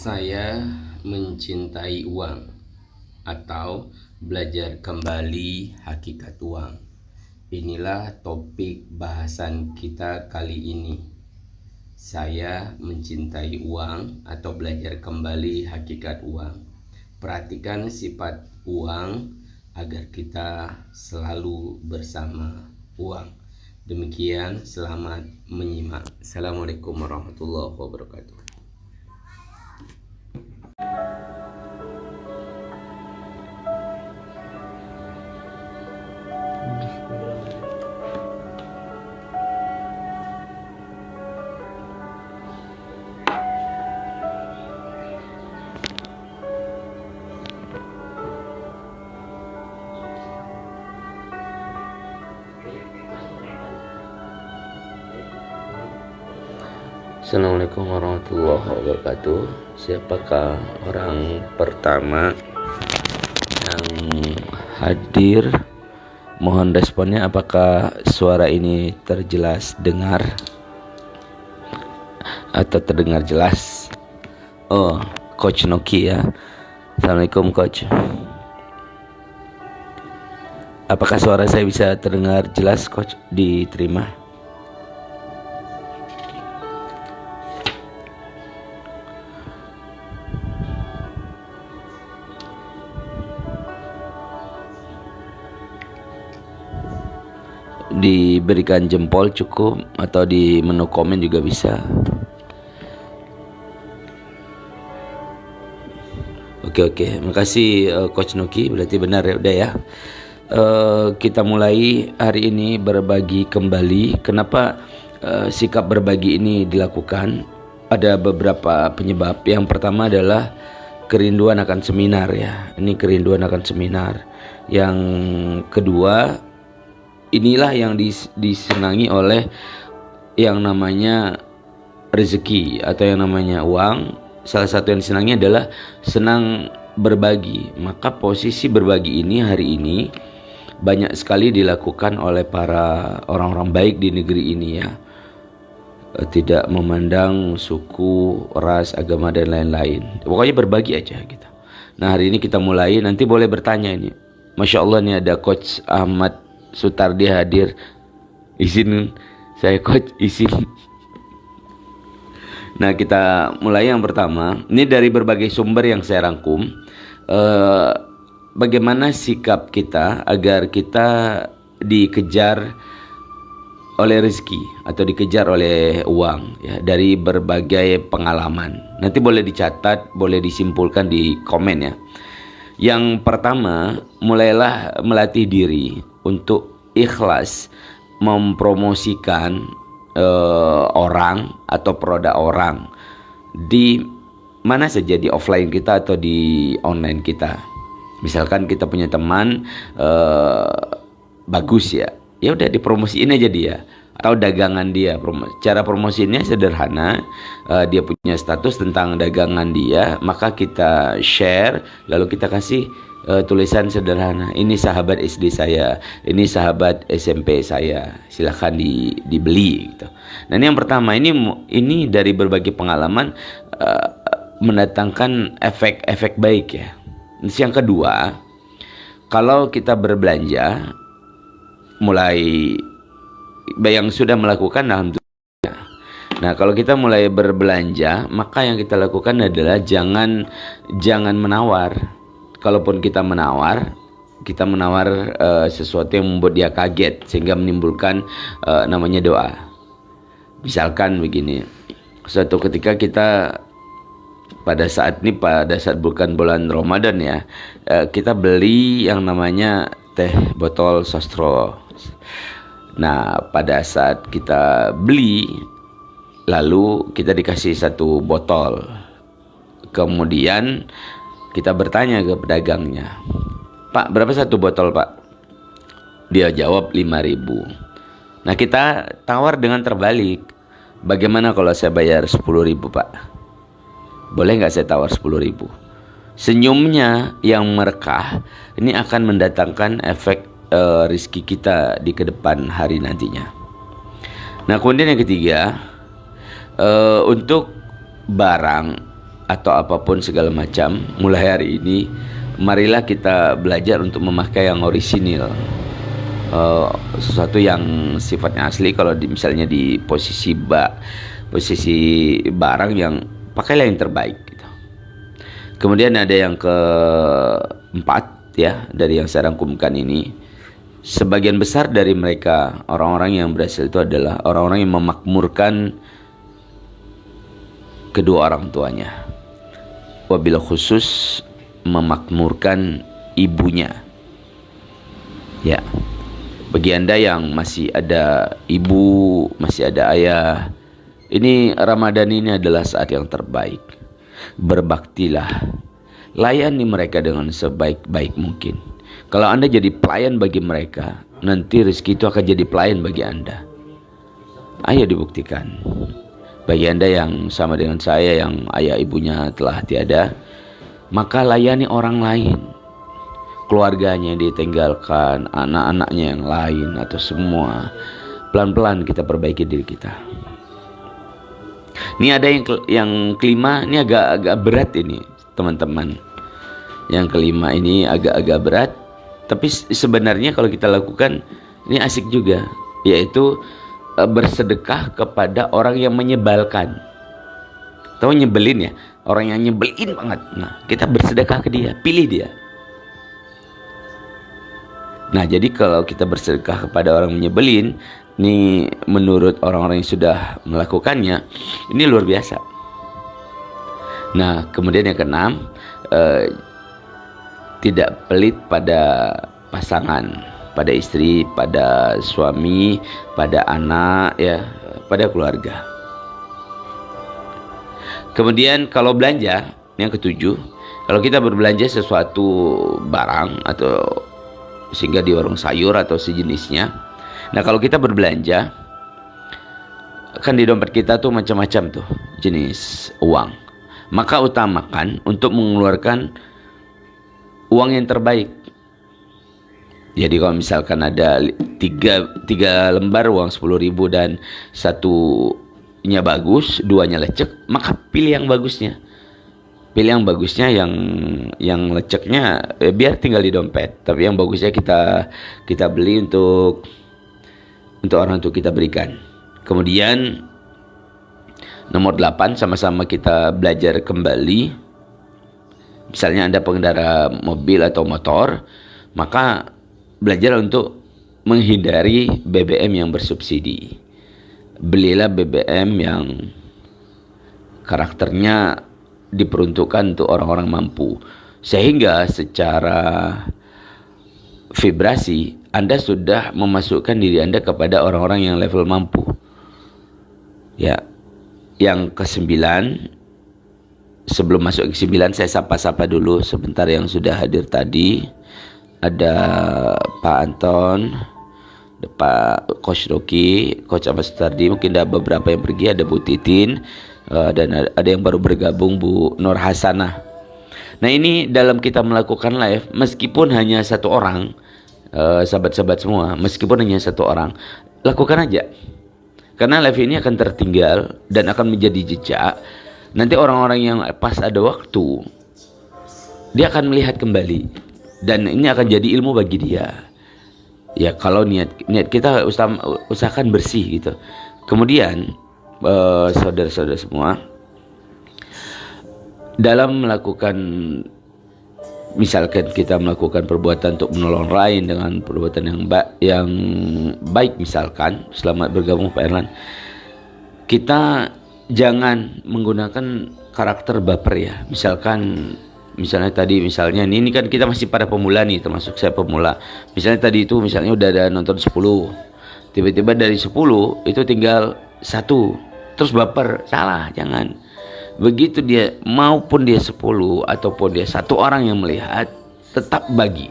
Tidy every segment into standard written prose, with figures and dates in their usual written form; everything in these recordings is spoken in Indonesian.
Saya mencintai uang atau belajar kembali hakikat uang. Inilah topik bahasan kita kali ini. Saya mencintai uang atau belajar kembali hakikat uang. Perhatikan sifat uang agar kita selalu bersama uang. Demikian, selamat menyimak. Assalamualaikum warahmatullahi wabarakatuh. Assalamualaikum warahmatullahi wabarakatuh. Siapakah orang pertama yang hadir? Mohon responnya, apakah suara ini terjelas dengar atau terdengar jelas? Oh, Coach Noki ya. Assalamualaikum Coach. Apakah suara saya bisa terdengar jelas Coach? Diterima? Diberikan jempol cukup, atau di menu komen juga bisa. Oke, makasih Coach Nuki, berarti benar ya, udah ya. Kita mulai hari ini berbagi kembali. Kenapa sikap berbagi ini dilakukan? Ada beberapa penyebab. Yang pertama adalah kerinduan akan seminar ya. Ini kerinduan akan seminar. Yang kedua, inilah yang disenangi oleh yang namanya rezeki atau yang namanya uang. Salah satu yang disenangi adalah senang berbagi. Maka posisi berbagi ini hari ini banyak sekali dilakukan oleh para orang-orang baik di negeri ini ya. Tidak memandang suku, ras, agama dan lain-lain. Pokoknya berbagi aja kita. Nah, hari ini kita mulai. Nanti boleh bertanya ini. Masya Allah nih ada Coach Ahmad Sutardi hadir. Izin saya Coach, izin. Nah, kita mulai yang pertama. Ini dari berbagai sumber yang saya rangkum. Bagaimana sikap kita agar kita dikejar oleh rezeki atau dikejar oleh uang ya, dari berbagai pengalaman. Nanti boleh dicatat, boleh disimpulkan di komen ya. Yang pertama, mulailah melatih diri untuk ikhlas mempromosikan orang atau produk orang di mana saja, di offline kita atau di online kita. Misalkan kita punya teman bagus ya, ya udah dipromosiin aja dia atau dagangan dia. Cara promosinya sederhana, dia punya status tentang dagangan dia, maka kita share, lalu kita kasih tulisan sederhana, ini sahabat SD saya, ini sahabat SMP saya, silahkan dibeli gitu. Nah, ini yang pertama, ini dari berbagai pengalaman mendatangkan efek baik ya. Yang kedua, kalau kita berbelanja, mulai yang sudah melakukan alhamdulillah. Nah, kalau kita mulai berbelanja, maka yang kita lakukan adalah jangan menawar. Kalaupun kita menawar sesuatu yang membuat dia kaget sehingga menimbulkan namanya doa. Misalkan begini, suatu ketika kita pada saat bukan bulan Ramadan ya, kita beli yang namanya teh botol sostro. Nah, pada saat kita beli, lalu kita dikasih satu botol. Kemudian kita bertanya ke pedagangnya, Pak, berapa satu botol Pak? Dia jawab 5.000. Nah, kita tawar dengan terbalik. Bagaimana kalau saya bayar 10.000 Pak? Boleh nggak saya tawar 10.000? Senyumnya yang merekah ini akan mendatangkan efek rizki kita di kedepan hari nantinya. Nah, kemudian yang ketiga, untuk barang atau apapun segala macam, mulai hari ini marilah kita belajar untuk memakai yang orisinil, sesuatu yang sifatnya asli. Kalau misalnya di posisi barang, yang pakailah yang terbaik gitu. Kemudian ada yang keempat ya, dari yang saya rangkumkan ini, sebagian besar dari mereka, orang-orang yang berhasil itu adalah orang-orang yang memakmurkan kedua orang tuanya, wabil khusus memakmurkan ibunya. Ya, bagi Anda yang masih ada ibu, masih ada ayah, ini Ramadan ini adalah saat yang terbaik. Berbaktilah, layani mereka dengan sebaik-baik mungkin. Kalau Anda jadi pelayan bagi mereka, nanti rezeki itu akan jadi pelayan bagi Anda. Ayo dibuktikan. Bagi Anda yang sama dengan saya, yang ayah ibunya telah tiada, maka layani orang lain, keluarganya yang ditinggalkan, anak-anaknya yang lain, atau semua. Pelan-pelan kita perbaiki diri kita. Ini ada yang kelima, ini agak berat ini teman-teman. Yang kelima ini agak berat, tapi sebenarnya kalau kita lakukan ini asik juga, yaitu bersedekah kepada orang yang menyebalkan. Tahu nyebelin ya? Orang yang nyebelin banget. Nah, kita bersedekah ke dia, pilih dia. Nah, jadi kalau kita bersedekah kepada orang menyebelin, ini menurut orang-orang yang sudah melakukannya, ini luar biasa. Nah, kemudian yang keenam, tidak pelit pada pasangan, pada istri, pada suami, pada anak, ya, pada keluarga. Kemudian kalau belanja, yang ketujuh, kalau kita berbelanja sesuatu barang atau sehingga di warung sayur atau sejenisnya. Nah, kalau kita berbelanja, kan di dompet kita tuh macam-macam tuh jenis uang. Maka utamakan untuk mengeluarkan uang yang terbaik. Jadi kalau misalkan ada tiga lembar uang 10.000 dan satunya bagus, duanya lecek, maka pilih yang bagusnya. Pilih yang bagusnya, yang leceknya biar tinggal di dompet, tapi yang bagusnya kita beli untuk orang tua kita berikan. Kemudian nomor 8, sama-sama kita belajar kembali. Misalnya Anda pengendara mobil atau motor, maka belajar untuk menghindari BBM yang bersubsidi. Belilah BBM yang karakternya diperuntukkan untuk orang-orang mampu, sehingga secara vibrasi Anda sudah memasukkan diri Anda kepada orang-orang yang level mampu. Ya, yang ke-9, sebelum masuk ke-9 saya sapa-sapa dulu sebentar yang sudah hadir tadi. Ada Pak Anton, ada Pak Coach Rocky, Coach Abbas Sutardi, mungkin ada beberapa yang pergi, ada Bu Titin, dan ada yang baru bergabung, Bu Nur Hasanah. Nah, ini dalam kita melakukan live, meskipun hanya satu orang, sahabat-sahabat semua, meskipun hanya satu orang, lakukan aja. Karena live ini akan tertinggal dan akan menjadi jejak. Nanti orang-orang yang pas ada waktu, dia akan melihat kembali. Dan ini akan jadi ilmu bagi dia. Ya, kalau niat kita usahakan bersih gitu. Kemudian saudara-saudara semua, dalam melakukan, misalkan kita melakukan perbuatan untuk menolong lain dengan perbuatan yang baik, misalkan selamat bergabung Pak Erlan, kita jangan menggunakan karakter baper ya. Misalnya tadi, ini kan kita masih pada pemula nih, termasuk saya pemula. Misalnya tadi itu, misalnya udah ada nonton 10, tiba-tiba dari 10 itu tinggal 1, terus baper. Salah, jangan. Begitu dia, maupun dia 10 ataupun dia 1 orang yang melihat, tetap bagi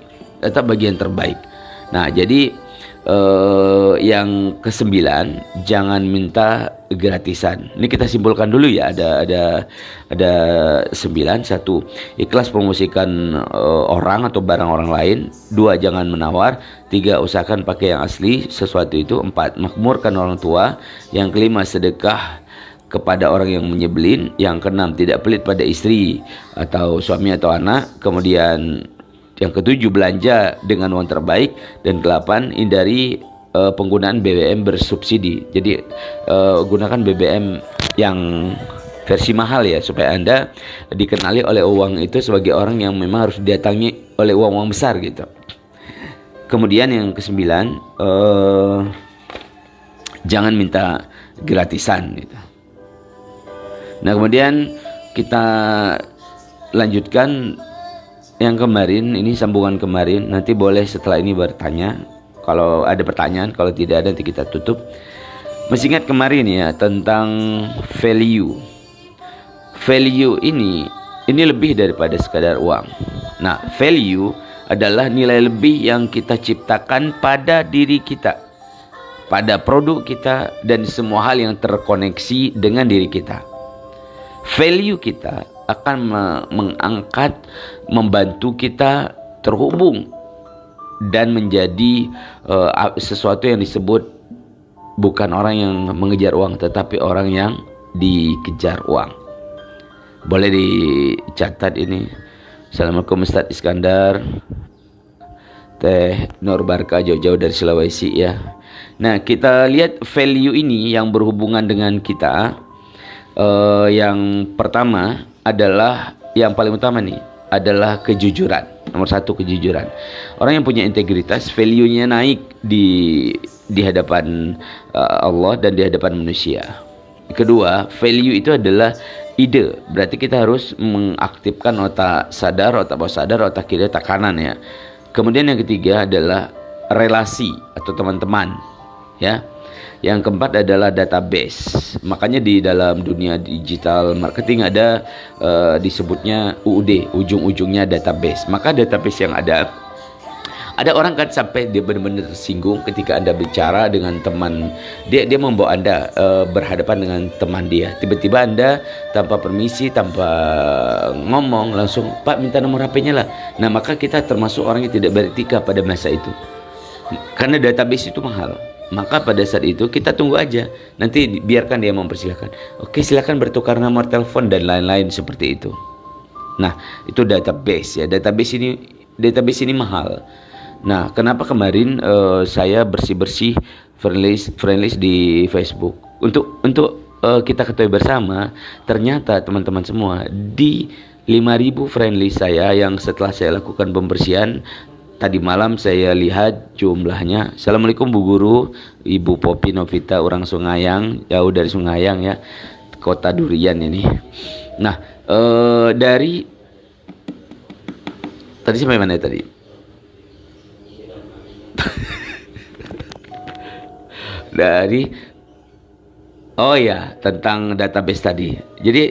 yang terbaik. Nah, jadi yang ke-9, jangan minta gratisan. Ini kita simpulkan dulu ya. Ada 9. 1, ikhlas promosikan orang atau barang orang lain. 2, jangan menawar. 3, usahakan pakai yang asli sesuatu itu. 4, makmurkan orang tua. Yang kelima, sedekah kepada orang yang menyebelin. Yang keenam, tidak pelit pada istri atau suami atau anak. Kemudian yang ketujuh, belanja dengan uang terbaik. Dan kedelapan, hindari penggunaan BBM bersubsidi. Jadi gunakan BBM yang versi mahal ya, supaya Anda dikenali oleh uang itu sebagai orang yang memang harus didatangi oleh uang-uang besar gitu. Kemudian yang kesembilan, jangan minta gratisan gitu. Nah, kemudian kita lanjutkan yang kemarin, ini sambungan kemarin. Nanti boleh setelah ini bertanya kalau ada pertanyaan, kalau tidak ada nanti kita tutup. Masih ingat kemarin ya tentang value. Value ini lebih daripada sekadar uang. Nah, value adalah nilai lebih yang kita ciptakan pada diri kita, pada produk kita, dan semua hal yang terkoneksi dengan diri kita. Value kita akan mengangkat, membantu kita terhubung dan menjadi sesuatu yang disebut bukan orang yang mengejar uang, tetapi orang yang dikejar uang. Boleh dicatat ini. Assalamualaikum Ustadz Iskandar, Teh Nur Barka jauh-jauh dari Sulawesi ya. Nah, kita lihat value ini yang berhubungan dengan kita. Yang pertama adalah, yang paling utama nih adalah kejujuran. Nomor satu, kejujuran. Orang yang punya integritas, value-nya naik di hadapan Allah dan di hadapan manusia. Kedua, value itu adalah ide. Berarti kita harus mengaktifkan otak sadar, otak bawah sadar, otak kiri, otak kanan ya. Kemudian yang ketiga adalah relasi atau teman-teman ya. Yang keempat adalah database. Makanya di dalam dunia digital marketing ada disebutnya UUD, ujung-ujungnya database. Maka database yang ada orang kan sampai dia benar-benar tersinggung ketika Anda bicara dengan teman dia membawa Anda berhadapan dengan teman dia. Tiba-tiba Anda tanpa permisi, tanpa ngomong, langsung Pak minta nomor HP-nya lah. Nah, maka kita termasuk orang yang tidak beretika pada masa itu. Karena database itu mahal. Maka pada saat itu kita tunggu aja. Nanti biarkan dia mempersilahkan. Oke, silakan bertukar nomor telepon dan lain-lain seperti itu. Nah, itu database ya. Database ini mahal. Nah, kenapa kemarin saya bersih-bersih friend list di Facebook untuk kita ketahui bersama, ternyata teman-teman semua di 5.000 friend list saya yang setelah saya lakukan pembersihan tadi malam, saya lihat jumlahnya. Assalamualaikum Bu Guru, Ibu Popi Novita, orang Sungayang, jauh dari Sungayang ya, kota durian ini. Nah, dari tadi sampai mana tadi? Dari tentang database tadi. Jadi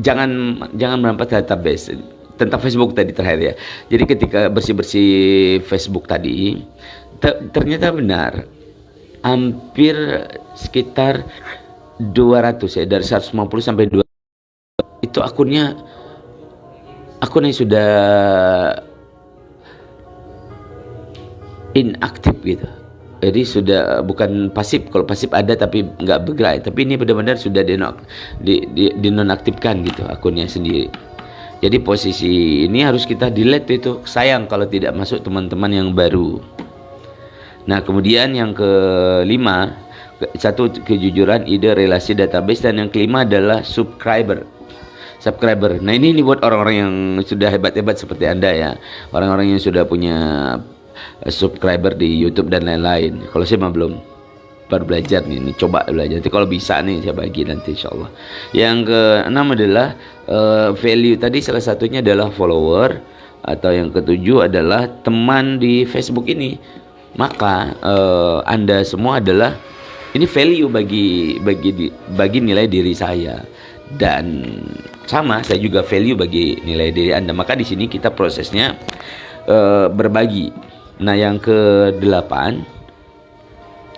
jangan merampas database. Tentang Facebook tadi terakhir ya. Jadi ketika bersih-bersih Facebook tadi, ternyata benar hampir sekitar 200 ya, dari 150 sampai 200 itu akun yang sudah inaktif gitu. Jadi sudah bukan pasif. Kalau pasif ada tapi nggak bergerak. Tapi ini benar-benar sudah dinonaktifkan gitu akunnya sendiri. Jadi posisi ini harus kita delete itu. Sayang kalau tidak masuk teman-teman yang baru. Nah, kemudian yang kelima, satu kejujuran, ide, relasi, database, dan yang kelima adalah subscriber. Nah, ini buat orang-orang yang sudah hebat-hebat seperti Anda ya. Orang-orang yang sudah punya subscriber di YouTube dan lain-lain. Kalau saya mah belum, baru belajar nih, coba belajar. Nanti kalau bisa nih saya bagi nanti insyaallah. Yang keenam adalah value tadi, salah satunya adalah follower, atau yang ketujuh adalah teman di Facebook ini. Maka Anda semua adalah ini value bagi nilai diri saya, dan sama saya juga value bagi nilai diri Anda. Maka di sini kita prosesnya berbagi. Nah, yang ke-8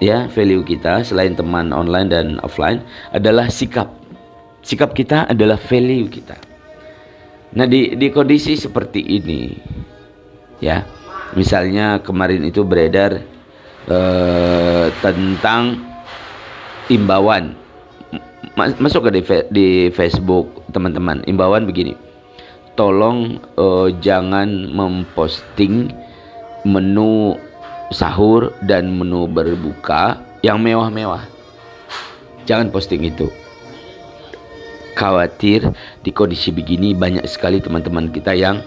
ya, value kita selain teman online dan offline adalah sikap. Sikap kita adalah value kita. Nah, di kondisi seperti ini ya, misalnya kemarin itu beredar tentang imbauan masuk ke di Facebook teman-teman, imbauan begini, tolong jangan memposting menu sahur dan menu berbuka yang mewah-mewah. Jangan posting itu. Khawatir di kondisi begini banyak sekali teman-teman kita yang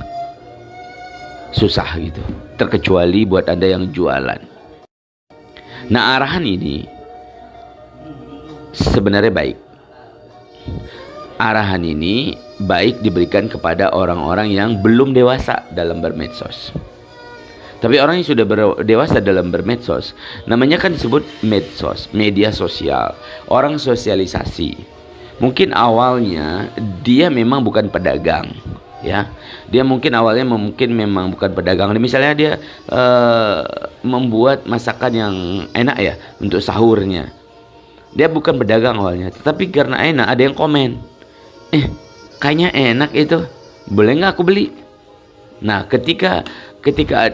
susah gitu. Terkecuali buat Anda yang jualan. Nah, arahan ini sebenarnya baik. Arahan ini baik diberikan kepada orang-orang yang belum dewasa dalam bermedsos. Tapi orang yang sudah dewasa dalam bermedsos, namanya kan disebut medsos, media sosial. Orang sosialisasi. Mungkin awalnya dia memang bukan pedagang, ya. Dia mungkin awalnya memang bukan pedagang. Misalnya dia membuat masakan yang enak ya untuk sahurnya. Dia bukan pedagang awalnya, tetapi karena enak ada yang komen, kayaknya enak itu, boleh nggak aku beli? Nah, ketika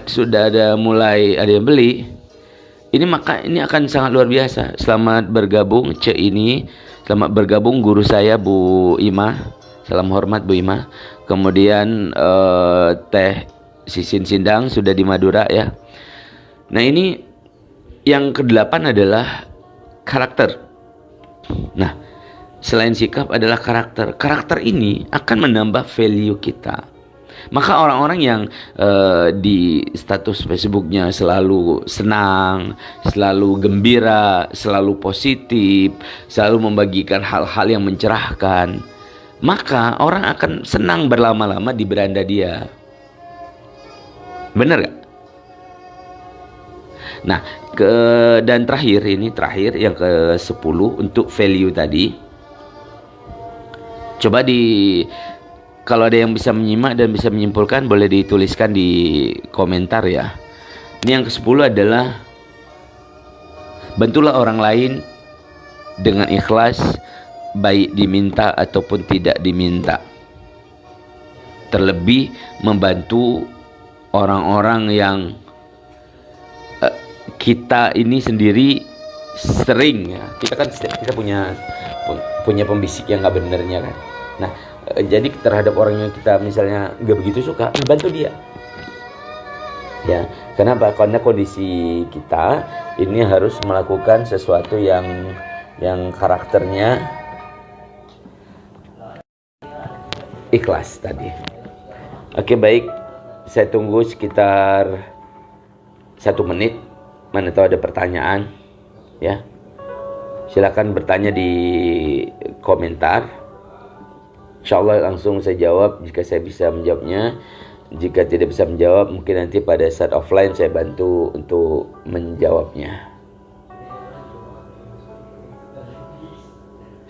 sudah mulai ada yang beli, maka ini akan sangat luar biasa. Selamat bergabung selamat bergabung guru saya Bu Ima, salam hormat Bu Ima. Kemudian Teh Sisin Sindang sudah di Madura ya. Nah, ini yang ke-8 adalah karakter. Nah, selain sikap adalah karakter. Karakter ini akan menambah value kita. Maka orang-orang yang di status Facebooknya selalu senang, selalu gembira, selalu positif, selalu membagikan hal-hal yang mencerahkan, maka orang akan senang berlama-lama di beranda dia. Benar gak? Nah, dan terakhir yang ke-10 untuk value tadi. Coba kalau ada yang bisa menyimak dan bisa menyimpulkan, boleh dituliskan di komentar ya. Ini yang ke-10 adalah bantulah orang lain dengan ikhlas, baik diminta ataupun tidak diminta. Terlebih membantu orang-orang yang kita ini sendiri sering ya. Kita punya pembisik yang nggak benernya kan. Nah, jadi terhadap orang yang kita misalnya nggak begitu suka, bantu dia. Ya, kenapa? Karena kondisi kita ini harus melakukan sesuatu yang karakternya ikhlas tadi. Oke, baik. Saya tunggu sekitar 1 menit. Mana tahu ada pertanyaan, ya. Silakan bertanya di komentar. Insya Allah langsung saya jawab jika saya bisa menjawabnya. Jika tidak bisa menjawab, mungkin nanti pada saat offline saya bantu untuk menjawabnya.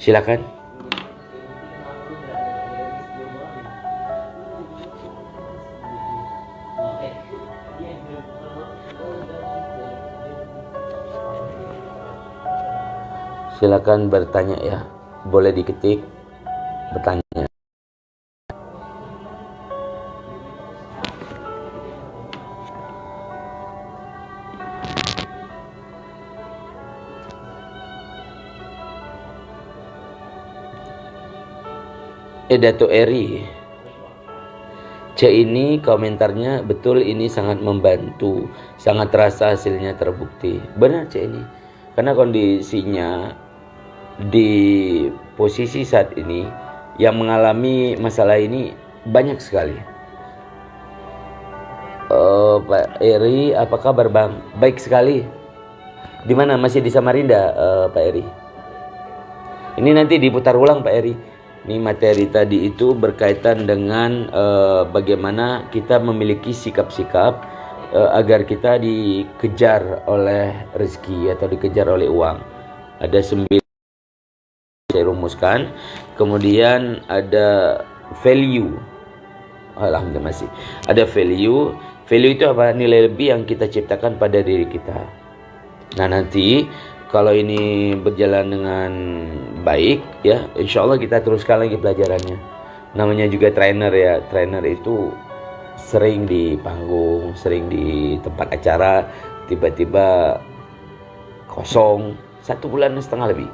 Silakan. Silakan bertanya ya. Boleh diketik bertanya. Dato Eri C ini komentarnya betul, ini sangat membantu, sangat terasa hasilnya terbukti. Benar C ini, karena kondisinya di posisi saat ini yang mengalami masalah ini banyak sekali. Pak Eri, apa kabar Bang? Baik sekali. Di mana? Masih di Samarinda, Pak Eri? Ini nanti diputar ulang Pak Eri. Ini materi tadi itu berkaitan dengan bagaimana kita memiliki sikap-sikap agar kita dikejar oleh rezeki atau dikejar oleh uang. Ada 9 saya rumuskan. Kemudian ada value. Alhamdulillah masih. Ada value. Value itu apa? Nilai lebih yang kita ciptakan pada diri kita. Nah, nanti kalau ini berjalan dengan baik ya, insya Allah kita teruskan lagi pelajarannya. Namanya juga trainer ya. Trainer itu sering di panggung, sering di tempat acara, tiba-tiba kosong 1,5 bulan lebih.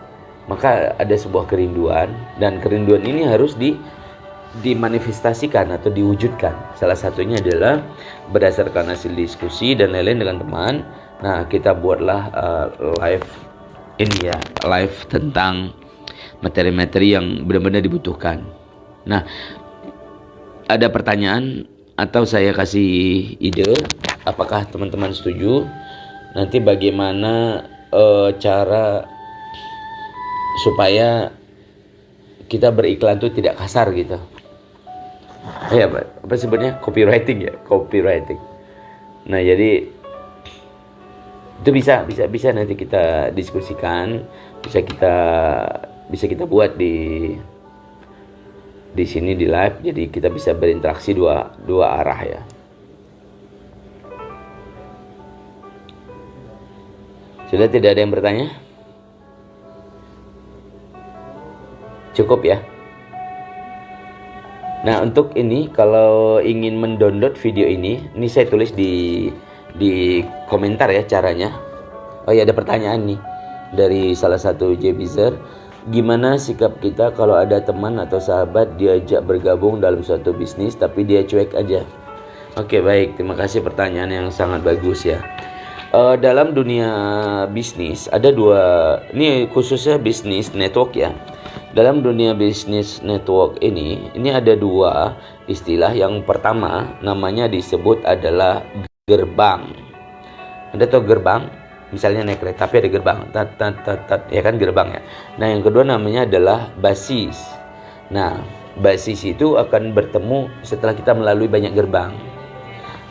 maka ada sebuah kerinduan, dan kerinduan ini harus dimanifestasikan atau diwujudkan. Salah satunya adalah berdasarkan hasil diskusi dan lain-lain dengan teman. Nah, kita buatlah live ini ya, live tentang materi-materi yang benar-benar dibutuhkan. Nah, ada pertanyaan atau saya kasih ide, apakah teman-teman setuju? Nanti bagaimana cara supaya kita beriklan itu tidak kasar gitu. Ya, apa sebutnya? Copywriting ya, copywriting. Nah, jadi itu bisa nanti kita diskusikan, bisa kita buat di sini di live, jadi kita bisa berinteraksi dua arah ya. Sudah tidak ada yang bertanya? Cukup ya. Nah, untuk ini kalau ingin mendownload video ini saya tulis di komentar ya caranya. Oh ya, ada pertanyaan nih dari salah satu JBizer. Gimana sikap kita kalau ada teman atau sahabat diajak bergabung dalam suatu bisnis tapi dia cuek aja? Oke, baik, terima kasih, pertanyaan yang sangat bagus ya. Dalam dunia bisnis ada dua, ini khususnya bisnis network ya. Dalam dunia bisnis network ini ada dua istilah. Yang pertama namanya disebut adalah gerbang. Anda tahu gerbang? Misalnya naik kereta api ada gerbang, ya kan, gerbang ya. Nah, yang kedua namanya adalah basis. Nah, basis itu akan bertemu setelah kita melalui banyak gerbang.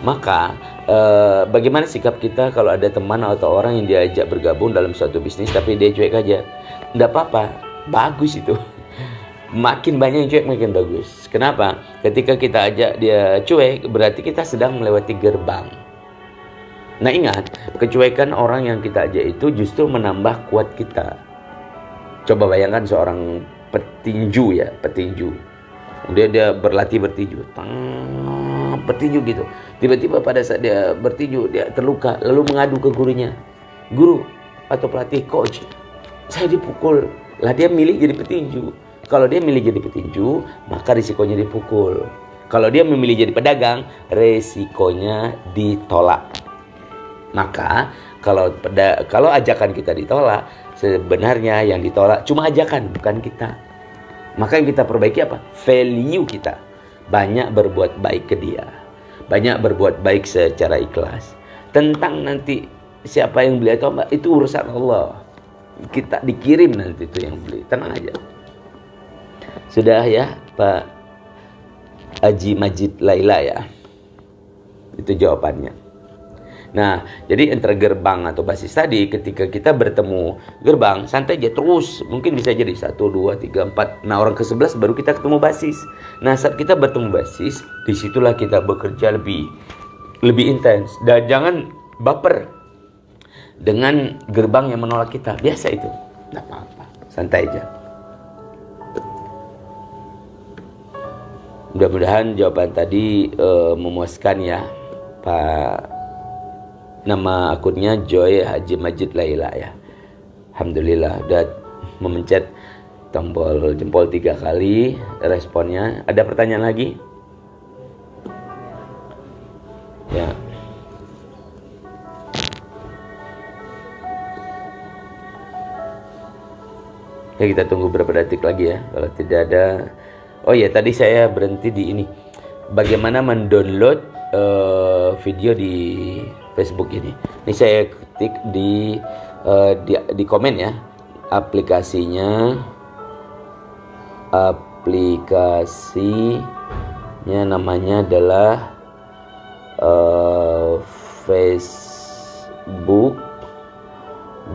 Maka bagaimana sikap kita kalau ada teman atau orang yang diajak bergabung dalam suatu bisnis tapi dia cuek aja? Tidak apa-apa, bagus itu. Makin banyak yang cuek makin bagus. Kenapa? Ketika kita ajak dia cuek, berarti kita sedang melewati gerbang. Nah, ingat, kecuekan orang yang kita ajak itu justru menambah kuat kita. Coba bayangkan seorang petinju ya, petinju. Dia berlatih bertinju. Bertinju gitu. Tiba-tiba pada saat dia bertinju, dia terluka, lalu mengadu ke gurunya. Guru atau pelatih, coach, saya dipukul. Lah, dia milih jadi petinju. Kalau dia milih jadi petinju, maka risikonya dipukul. Kalau dia memilih jadi pedagang, risikonya ditolak. Maka kalau ajakan kita ditolak, sebenarnya yang ditolak cuma ajakan, bukan kita. Maka yang kita perbaiki apa? Value kita. Banyak berbuat baik ke dia. Banyak berbuat baik secara ikhlas. Tentang nanti siapa yang beli atau enggak, itu urusan Allah. Kita dikirim nanti itu yang beli. Tenang aja. Sudah ya, Pak Haji Majid Laila ya. Itu jawabannya. Nah, jadi antara gerbang atau basis tadi, ketika kita bertemu gerbang, santai aja terus. Mungkin bisa jadi 1, 2, 3, 4. Nah, orang ke-11 baru kita ketemu basis. Nah, saat kita bertemu basis, disitulah kita bekerja lebih intens. Dan jangan baper dengan gerbang yang menolak kita. Biasa itu, nggak apa-apa, santai aja. Mudah-mudahan jawaban tadi memuaskan ya, Pak. Nama akunnya Joy Haji Majid Laila ya. Alhamdulillah udah memencet tombol jempol 3 kali responnya. Ada pertanyaan lagi? Ya. Ya, kita tunggu beberapa detik lagi ya. Kalau tidak ada, oh ya, tadi saya berhenti di ini. Bagaimana mendownload video di Facebook ini. Ini saya ketik di komen ya. Aplikasinya namanya adalah Facebook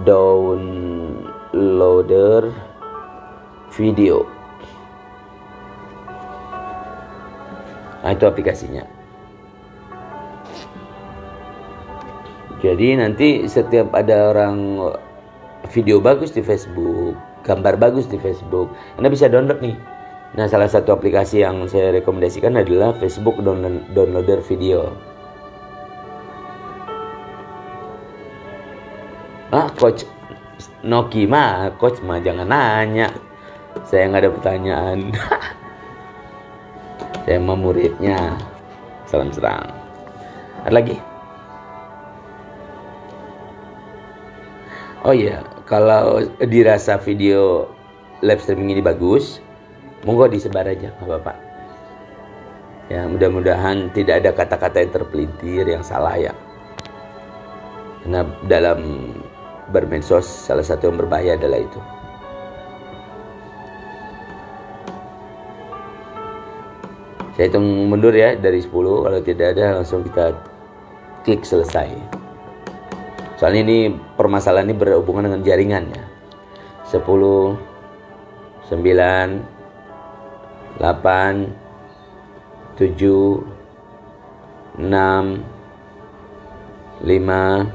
Downloader Video. Nah, itu aplikasinya. Jadi nanti setiap ada orang video bagus di Facebook, gambar bagus di Facebook, Anda bisa download nih. Nah, salah satu aplikasi yang saya rekomendasikan adalah Facebook Downloader Video. Coach, Noki mah coach mah jangan nanya, saya nggak ada pertanyaan. Saya mah muridnya. Salam serang. Ada lagi? Oh iya, kalau dirasa video live streaming ini bagus, monggo disebar aja nggak apa-apa. Ya, mudah-mudahan tidak ada kata-kata yang terpelintir yang salah ya. Karena dalam bermedsos salah satu yang berbahaya adalah itu. Saya hitung mundur ya dari 10, kalau tidak ada langsung kita klik selesai. Soalnya ini permasalahan ini berhubungan dengan jaringan ya. 10, 9, 8, 7, 6, 5,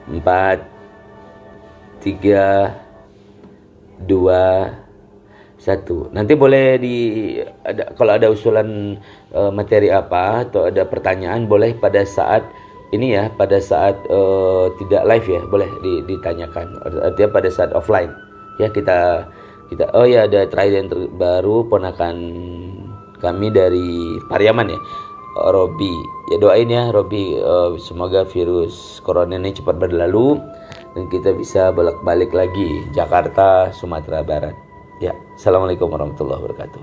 4, 3, 2, 1. Nanti boleh kalau ada usulan materi apa atau ada pertanyaan boleh pada saat ini ya, pada saat tidak live ya, boleh ditanyakan. Artinya pada saat offline ya, kita oh ya, ada terakhir yang terbaru ponakan kami dari Pariaman ya, Robi. Ya doain ya Robi, semoga virus corona ini cepat berlalu dan kita bisa bolak-balik lagi Jakarta, Sumatera Barat. Ya, assalamualaikum warahmatullahi wabarakatuh.